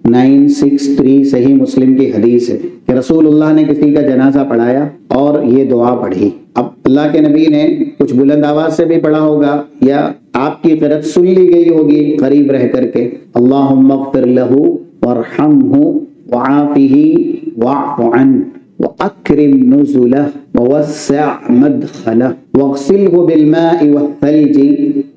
963 صحیح مسلم کی حدیث ہے کہ رسول اللہ نے کسی کا جنازہ پڑھایا اور یہ دعا پڑھی. اب اللہ کے نبی نے کچھ بلند آواز سے بھی پڑھا ہوگا یا آپ کی قرأت سن لی گئی ہوگی قریب رہ کر کے، اللہم اغفر لہ وارحمہ وعافہ واعف عنہ وَأَكْرِمْ نُزُلَهُ وَوَسِّعْ مَدْخَلَهُ وَاغْسِلْهُ بِالْمَاءِ وَالثَّلْجِ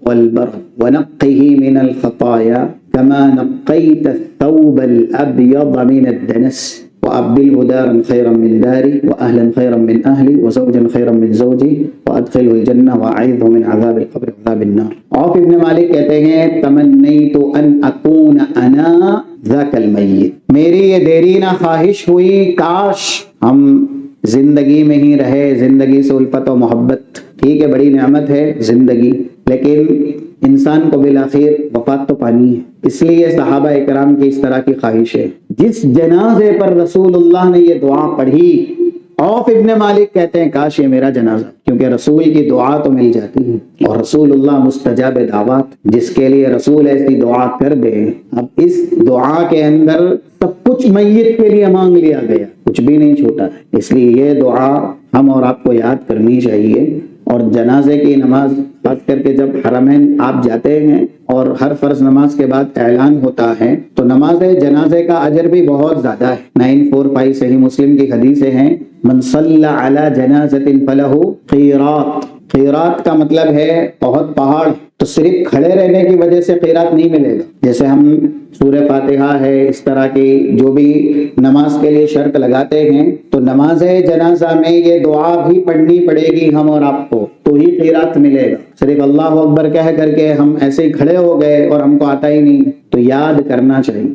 وَالْبَرْدِ وَنَقِّهِ مِنَ الْخَطَايَا كَمَا نَقَّيْتَ الثَّوْبَ الْأَبْيَضَ مِنَ الدَّنَسِ وَأَبْدِلْهُ دَارًا خَيْرًا مِنْ دَارِهِ وَأَهْلًا خَيْرًا مِنْ أَهْلِهِ وَزَوْجًا خَيْرًا مِنْ زَوْجِهِ وَأَدْخِلْهُ الْجَنَّةَ وَأَعِذْهُ مِنْ عَذَابِ الْقَبْرِ وَعَذَابِ النَّارِ. عوف ابن مالک کہتے ہیں تمنیت ان اکون انا ذاک المیت، میری یہ دیرینہ خواہش ہوئی کاش ہم زندگی میں ہی رہے، زندگی سے الفت و محبت. ٹھیک ہے، بڑی نعمت ہے زندگی، لیکن انسان کو بالآخر وفات تو پانی ہے. اس لیے صحابہ اکرام کی اس طرح کی خواہش ہے. جس جنازے پر رسول اللہ نے یہ دعا پڑھی، عوف ابن مالک کہتے ہیں کاش یہ میرا جنازہ، کیونکہ رسول کی دعا تو مل جاتی ہے اور رسول اللہ مستجاب دعوات، جس کے لیے رسول ایسی دعا کر دے. اب اس دعا کے اندر سب کچھ میت کے لیے مانگ لیا گیا، کچھ بھی نہیں چھوٹا. اس لیے یہ دعا ہم اور آپ کو یاد کرنی چاہیے. اور جنازے کی نماز خاص کر کے جب حرمین آپ جاتے ہیں اور ہر فرض نماز کے بعد اعلان ہوتا ہے تو نماز جنازے کا اجر بھی بہت زیادہ ہے. 945 صحیح مسلم کی حدیثیں ہیں، من صلی علی جنازۃ فلہ قیراط. قیراط کا مطلب ہے بہت پہاڑ. تو صرف کھڑے رہنے کی وجہ سے قیراط نہیں ملے گا. جیسے ہم سورہ فاتحہ ہے، اس طرح کی جو بھی نماز کے لیے شرط لگاتے ہیں، تو نماز جنازہ میں یہ دعا بھی پڑھنی پڑے گی ہم اور آپ کو، تو ہی قیراط ملے گا. صرف اللہ اکبر کہہ کر کے ہم ایسے ہی کھڑے ہو گئے اور ہم کو آتا ہی نہیں، تو یاد کرنا چاہیے.